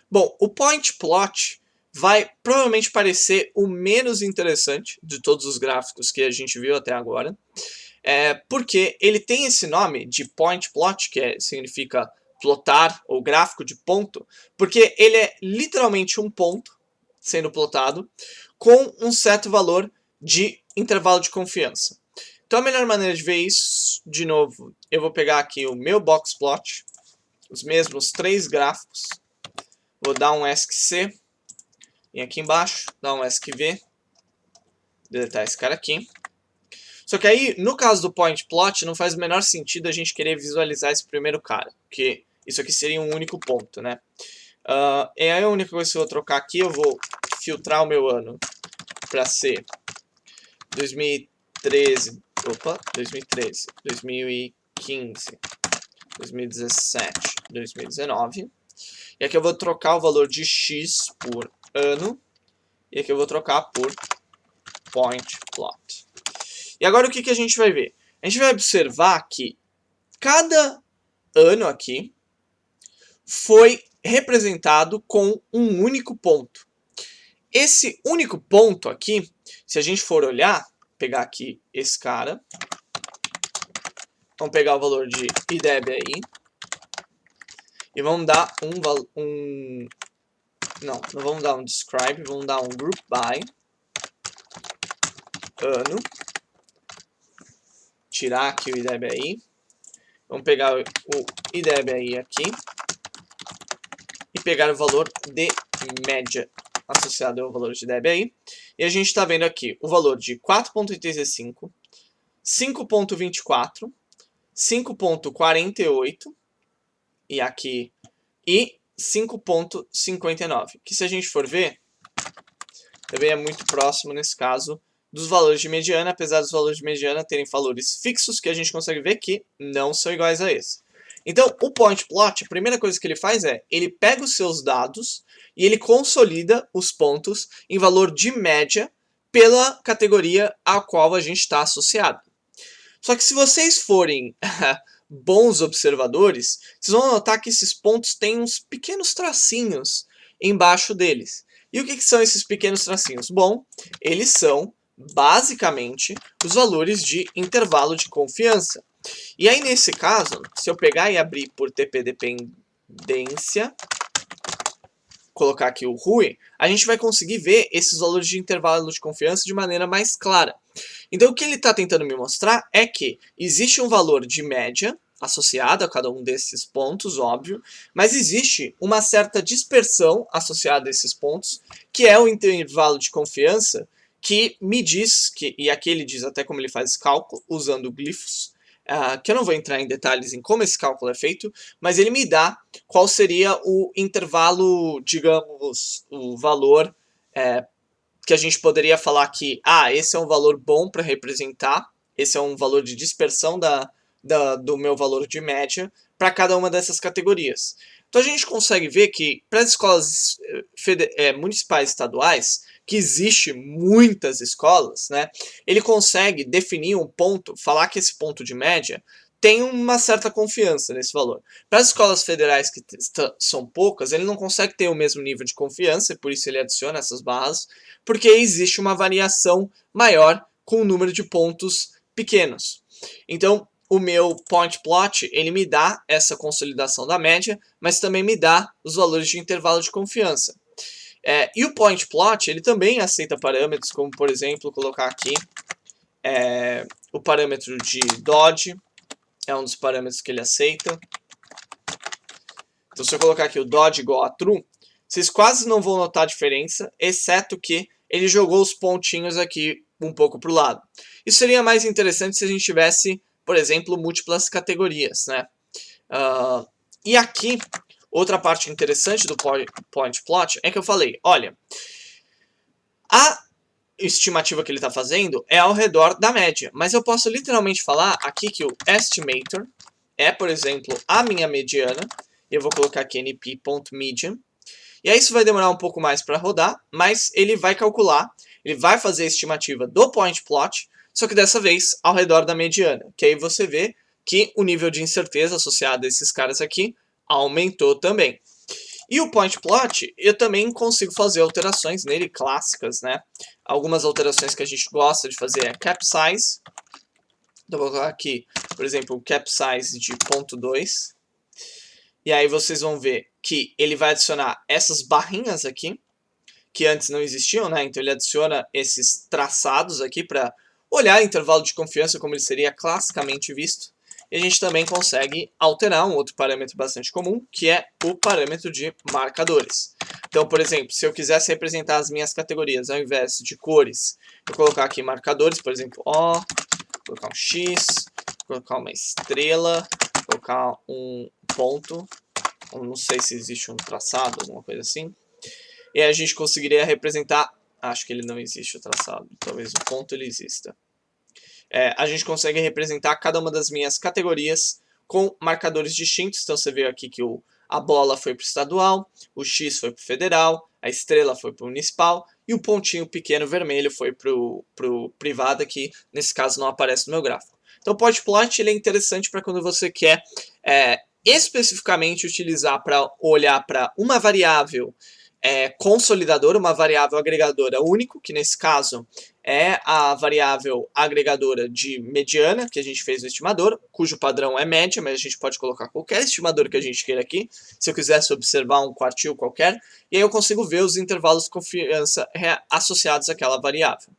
Bom, o point plot vai provavelmente parecer o menos interessante de todos os gráficos que a gente viu até agora, porque ele tem esse nome de point plot, que significa plotar ou gráfico de ponto, porque ele é literalmente um ponto sendo plotado com um certo valor de intervalo de confiança. Então a melhor maneira de ver isso, de novo, eu vou pegar aqui o meu box plot, os mesmos 3 gráficos, vou dar um ESC e aqui embaixo dar um ESC-V, deletar esse cara aqui. Só que aí, no caso do point plot, não faz o menor sentido a gente querer visualizar esse primeiro cara, porque isso aqui seria um único ponto, né? E aí a única coisa que eu vou trocar aqui, eu vou filtrar o meu ano para ser 2013, 2015, 2017, 2019. E aqui eu vou trocar o valor de x por ano, e aqui eu vou trocar por point plot. E agora o que a gente vai ver? A gente vai observar que cada ano aqui foi representado com um único ponto. Esse único ponto aqui, se a gente for olhar, pegar aqui esse cara, vamos pegar o valor de IDEB aí, e vamos dar não vamos dar um describe, vamos dar um group by ano, tirar aqui o IDEB aí, vamos pegar o IDEB aí aqui, e pegar o valor de média associado ao valor de IDEB aí, e a gente está vendo aqui o valor de 4.85, 5.24, 5.48 e aqui e 5.59, que se a gente for ver, também é muito próximo nesse caso dos valores de mediana, apesar dos valores de mediana terem valores fixos que a gente consegue ver que não são iguais a esse. Então, o point plot, a primeira coisa que ele faz é, ele pega os seus dados e ele consolida os pontos em valor de média pela categoria a qual a gente está associado. Só que se vocês forem bons observadores, vocês vão notar que esses pontos têm uns pequenos tracinhos embaixo deles. E o que são esses pequenos tracinhos? Bom, eles são basicamente os valores de intervalo de confiança. E aí nesse caso, se eu pegar e abrir por TP dependência, colocar aqui o RUI, a gente vai conseguir ver esses valores de intervalo de confiança de maneira mais clara. Então o que ele está tentando me mostrar é que existe um valor de média associado a cada um desses pontos, óbvio, mas existe uma certa dispersão associada a esses pontos, que é o intervalo de confiança, que me diz, e aqui ele diz até como ele faz esse cálculo, usando glifos, que eu não vou entrar em detalhes em como esse cálculo é feito, mas ele me dá qual seria o intervalo, digamos, o valor que a gente poderia falar que, esse é um valor bom para representar, esse é um valor de dispersão do meu valor de média para cada uma dessas categorias. Então a gente consegue ver que para as escolas municipais e estaduais, que existe muitas escolas, né, ele consegue definir um ponto, falar que esse ponto de média tem uma certa confiança nesse valor. Para as escolas federais, que são poucas, ele não consegue ter o mesmo nível de confiança, e por isso ele adiciona essas barras, porque existe uma variação maior com o número de pontos pequenos. Então, o meu point plot, ele me dá essa consolidação da média, mas também me dá os valores de intervalo de confiança. E o point plot, ele também aceita parâmetros, como por exemplo, colocar aqui o parâmetro de Dodge, é um dos parâmetros que ele aceita. Então se eu colocar aqui o Dodge igual a True, vocês quase não vão notar a diferença, exceto que ele jogou os pontinhos aqui um pouco para o lado. Isso seria mais interessante se a gente tivesse, por exemplo, múltiplas categorias, né? E aqui, outra parte interessante do point plot é que eu falei, olha, a estimativa que ele está fazendo é ao redor da média, mas eu posso literalmente falar aqui que o estimator é, por exemplo, a minha mediana, e eu vou colocar aqui np.median, e aí isso vai demorar um pouco mais para rodar, mas ele vai calcular, ele vai fazer a estimativa do point plot, só que dessa vez ao redor da mediana, que aí você vê que o nível de incerteza associado a esses caras aqui aumentou também. E o point plot, eu também consigo fazer alterações nele, clássicas, né? Algumas alterações que a gente gosta de fazer é cap size. Então, vou colocar aqui, por exemplo, o cap size de 0.2. E aí vocês vão ver que ele vai adicionar essas barrinhas aqui, que antes não existiam, né? Então ele adiciona esses traçados aqui para olhar intervalo de confiança como ele seria classicamente visto. E a gente também consegue alterar um outro parâmetro bastante comum, que é o parâmetro de marcadores. Então, por exemplo, se eu quisesse representar as minhas categorias, ao invés de cores, eu colocar aqui marcadores, por exemplo, O, colocar um X, colocar uma estrela, colocar um ponto, não sei se existe um traçado, alguma coisa assim. E aí a gente conseguiria representar, acho que ele não existe o traçado, talvez o ponto ele exista. A gente consegue representar cada uma das minhas categorias com marcadores distintos. Então você vê aqui que a bola foi para o estadual, o X foi para o federal, a estrela foi para o municipal e o pontinho pequeno vermelho foi para o privado, que nesse caso não aparece no meu gráfico. Então o point plot ele é interessante para quando você quer especificamente utilizar para olhar para uma variável consolidadora, uma variável agregadora único, que nesse caso é a variável agregadora de mediana, que a gente fez no estimador, cujo padrão é média, mas a gente pode colocar qualquer estimador que a gente queira aqui, se eu quisesse observar um quartil qualquer, e aí eu consigo ver os intervalos de confiança associados àquela variável.